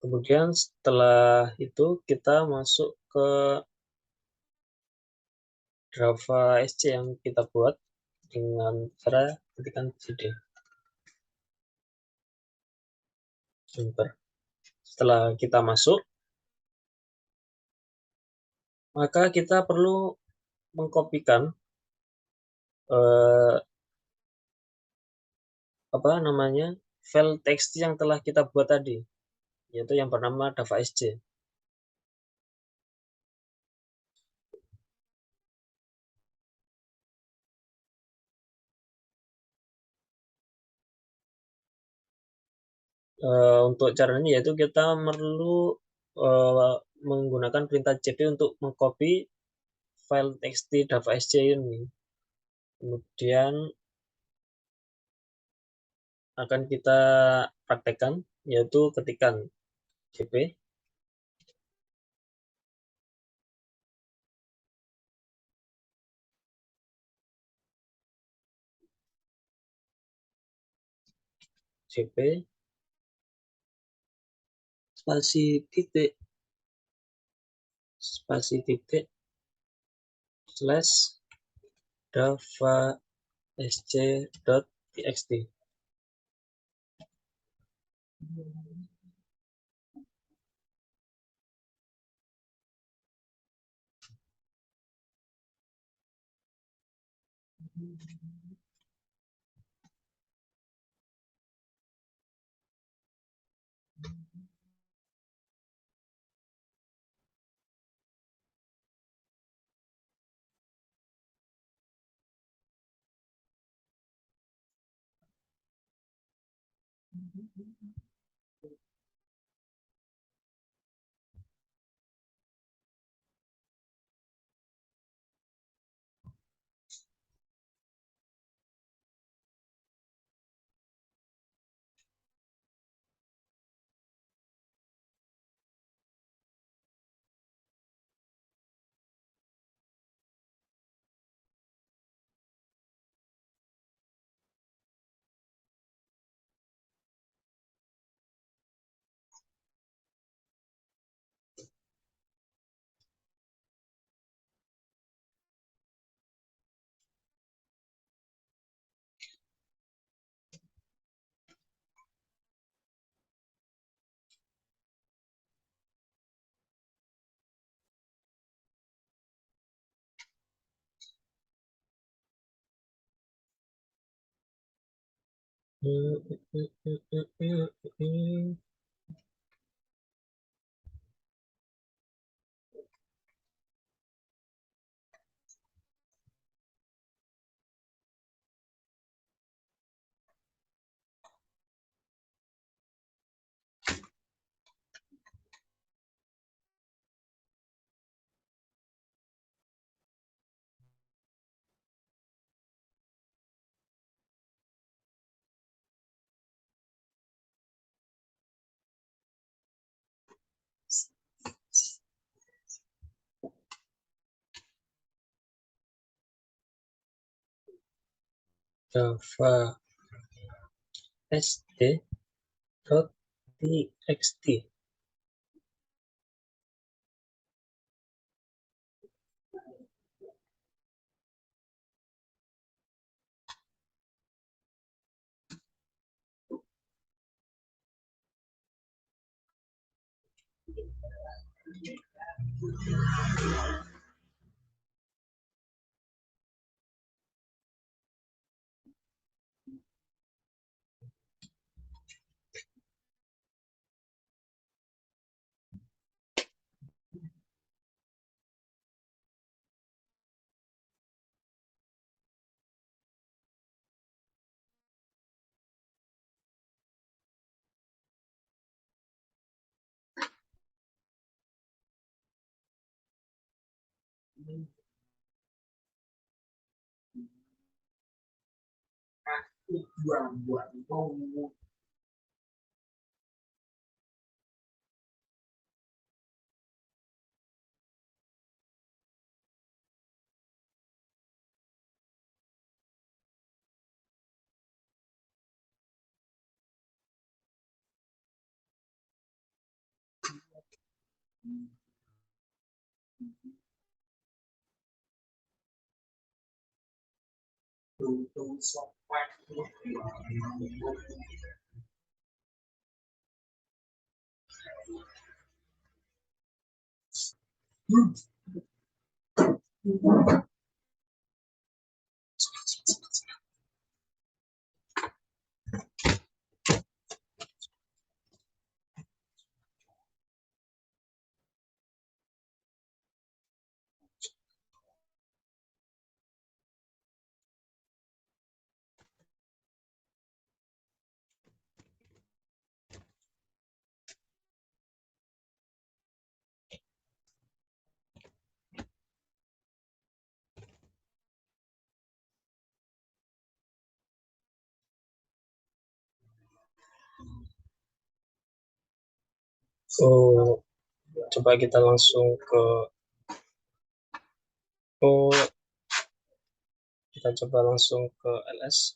Kemudian setelah itu kita masuk ke Java SC yang kita buat dengan cara ketikkan cd. Setelah kita masuk, maka kita perlu mengkopikan file txt yang telah kita buat tadi, yaitu yang bernama Java SC. Untuk caranya yaitu kita perlu menggunakan perintah cp untuk mengcopy file txt Java SC ini. Kemudian akan kita praktekkan, yaitu ketikkan cp spasi titik slash Java sc.txt. Java sd.txt. Oh, coba kita langsung ke oh, kita coba langsung ke ls.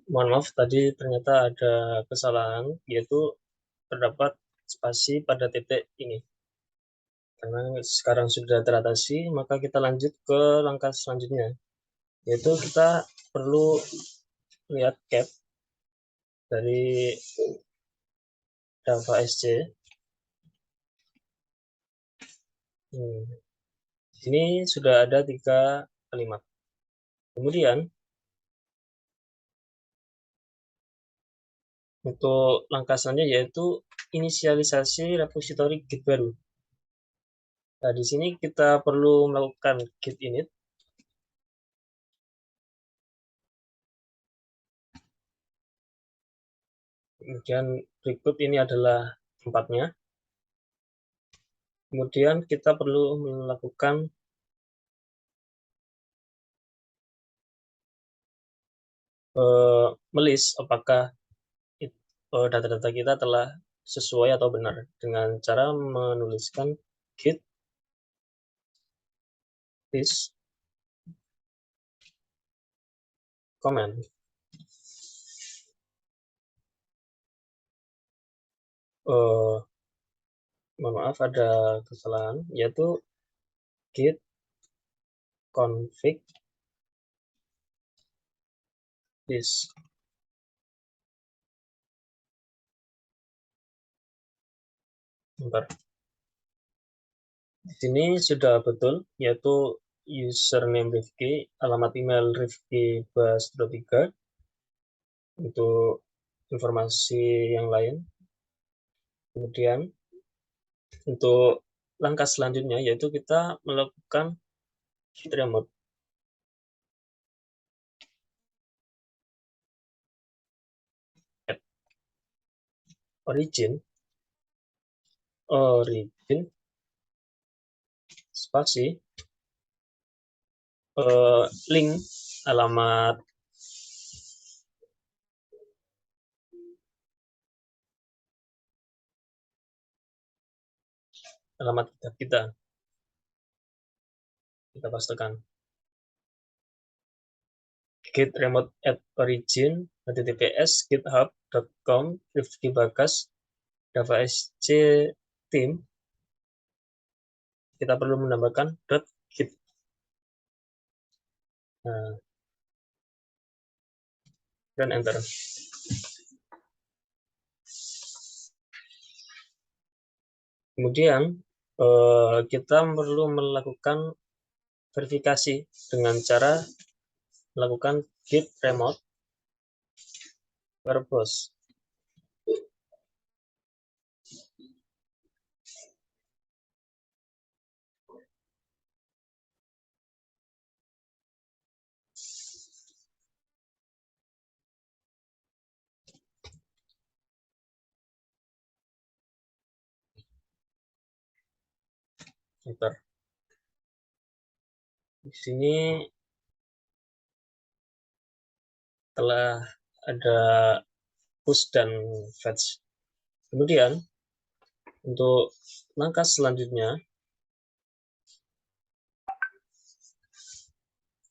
Mohon maaf tadi ternyata ada kesalahan, yaitu terdapat spasi pada titik ini. Karena sekarang sudah teratasi, maka kita lanjut ke langkah selanjutnya, yaitu kita perlu lihat cap dari Java SC. Ini sudah ada 3 kalimat. Kemudian untuk langkah selanjutnya yaitu inisialisasi repository Git baru. Nah, di sini kita perlu melakukan git init. Kemudian berikut ini adalah tempatnya. Kemudian kita perlu melakukan melis apakah data-data kita telah sesuai atau benar dengan cara menuliskan git list command. Mohon maaf ada kesalahan, yaitu git config list. Bentar. Di sini sudah betul, yaitu username Rifki, alamat email rifki.bas.3 untuk informasi yang lain. Kemudian untuk langkah selanjutnya yaitu kita melakukan git remote. Origin spasi link alamat kita pastikan git remote at origin https github.com Rifki Bagas Java SC team. Kita perlu menambahkan .git. Nah, dan enter. Kemudian kita perlu melakukan verifikasi dengan cara melakukan git remote verbose. Enter. Di sini telah ada push dan fetch. Kemudian untuk langkah selanjutnya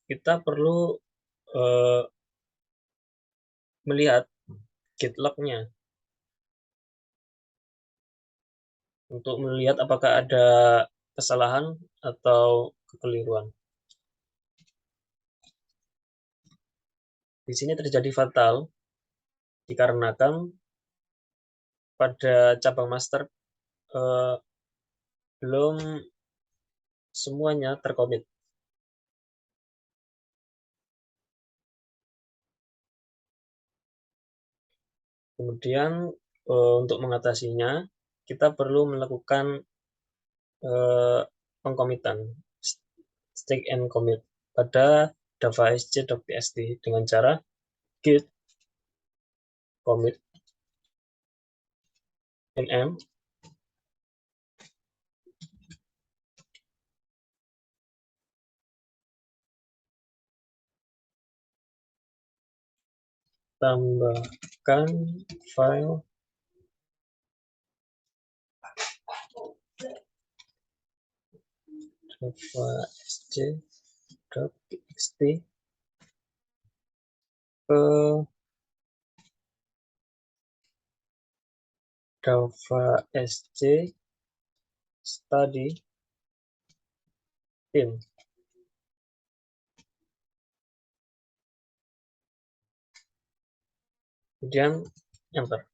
kita perlu melihat git log-nya untuk melihat apakah ada kesalahan atau kekeliruan. Di sini terjadi fatal dikarenakan pada cabang master belum semuanya terkomit. Kemudian untuk mengatasinya kita perlu melakukan pengkomitan stack and commit pada javasc.txt dengan cara git commit nm tambahkan file javasc.txt ke Java SC Study Team. Kemudian enter.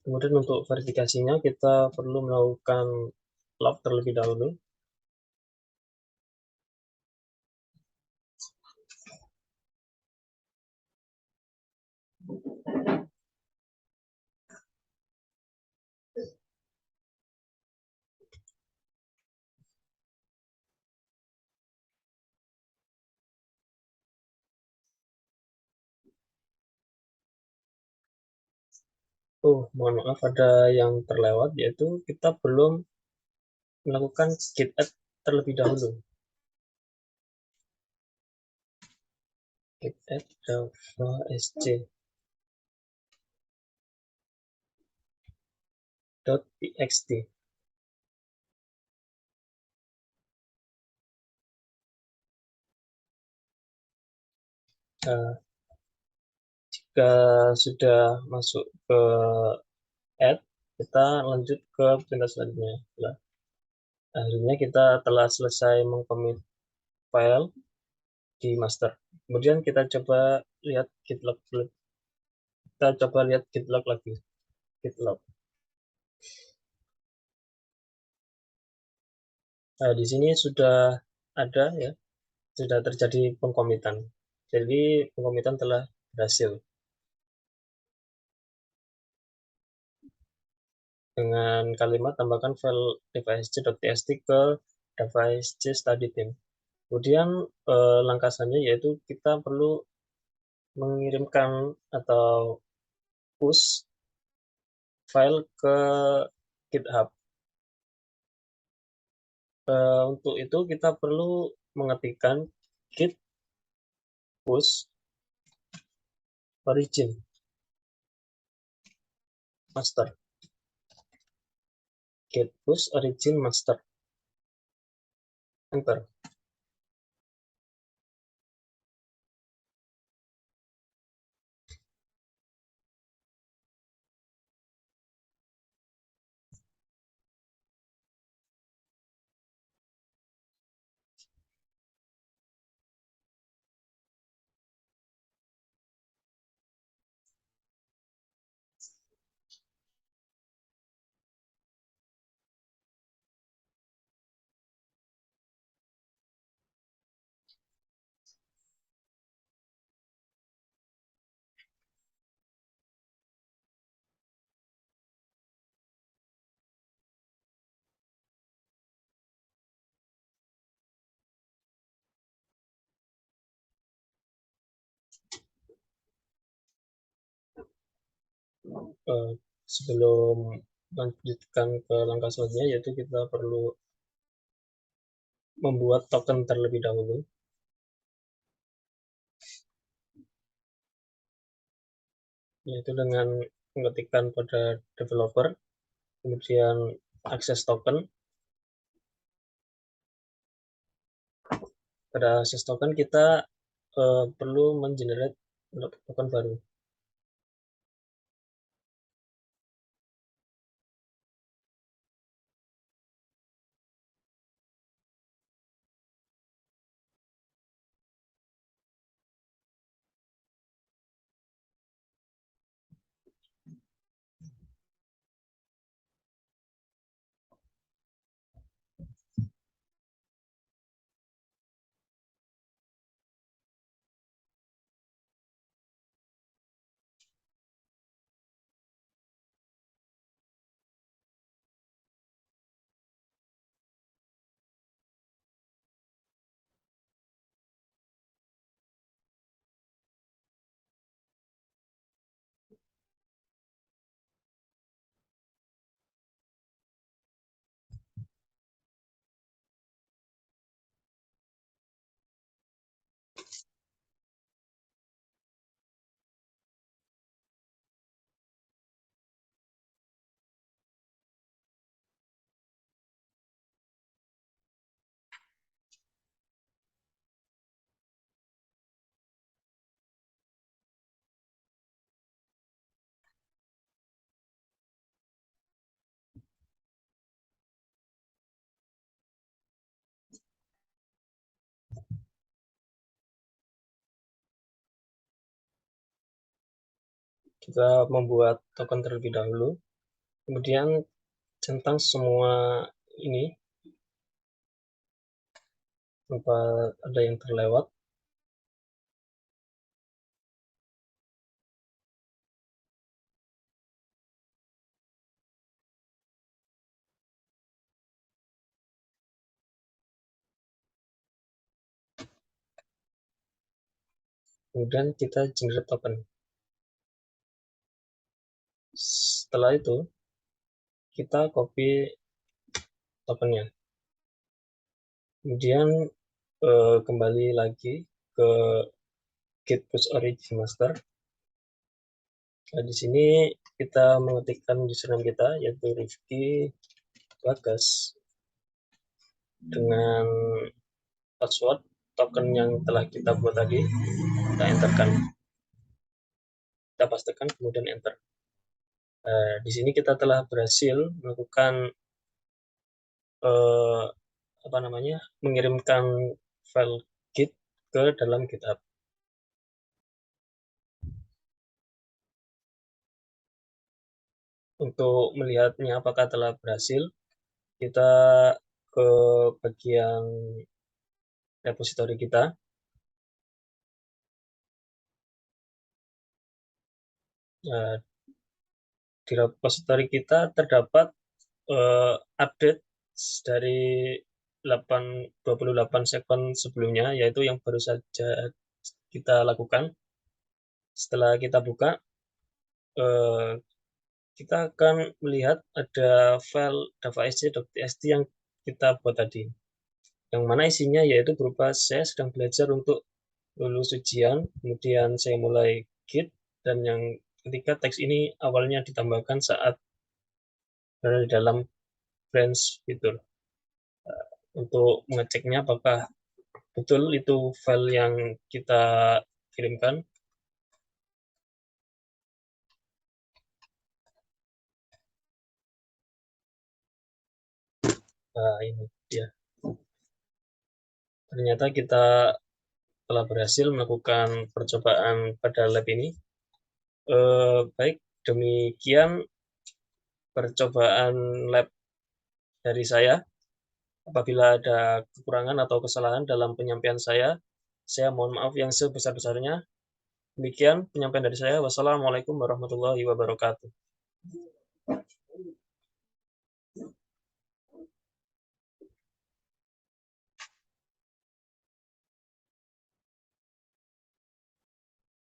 Kemudian untuk verifikasinya kita perlu melakukan log terlebih dahulu. Oh, mohon maaf ada yang terlewat, yaitu kita belum melakukan git add terlebih dahulu. Git add Java SC .txt. Nah, jika sudah masuk ke add, kita lanjut ke perintah selanjutnya. Nah, akhirnya kita telah selesai mengcommit file di master. Kemudian kita coba lihat git log. Kita coba lihat git log lagi. Git log. Nah, di sini sudah ada ya, sudah terjadi pengkomitan. Jadi pengkomitan telah berhasil dengan kalimat tambahkan file device.txt ke device study team. Kemudian langkah selanjutnya yaitu kita perlu mengirimkan atau push file ke GitHub. Untuk itu kita perlu mengetikkan git push origin master. Git push origin master. Enter. Sebelum lanjutkan ke langkah selanjutnya, yaitu kita perlu membuat token terlebih dahulu, yaitu dengan mengetikkan pada developer, kemudian akses token. Pada akses token kita perlu mengenerate token baru. Kita membuat token terlebih dahulu, kemudian centang semua ini tanpa ada yang terlewat. Kemudian kita generate token. Setelah itu kita copy tokennya. Kemudian kembali lagi ke git push origin master. Nah, di sini kita mengetikkan username kita, yaitu Rifki Bagas, dengan password token yang telah kita buat tadi. Kita enterkan, kita pastikan, kemudian enter. Di sini kita telah berhasil melakukan mengirimkan file Git ke dalam GitHub. Untuk melihatnya apakah telah berhasil, kita ke bagian repository kita. Di repository kita terdapat update dari 28 second sebelumnya, yaitu yang baru saja kita lakukan. Setelah kita buka, kita akan melihat ada file dava.sc.txt yang kita buat tadi, yang mana isinya yaitu berupa saya sedang belajar untuk lulus ujian, kemudian saya mulai Git, dan yang ketika teks ini awalnya ditambahkan saat berada di dalam branch fitur. Untuk mengeceknya apakah betul itu file yang kita kirimkan. Nah, ini dia. Ternyata kita telah berhasil melakukan percobaan pada lab ini. Baik, demikian percobaan lab dari saya. Apabila ada kekurangan atau kesalahan dalam penyampaian saya mohon maaf yang sebesar-besarnya. Demikian penyampaian dari saya. Wassalamualaikum warahmatullahi wabarakatuh.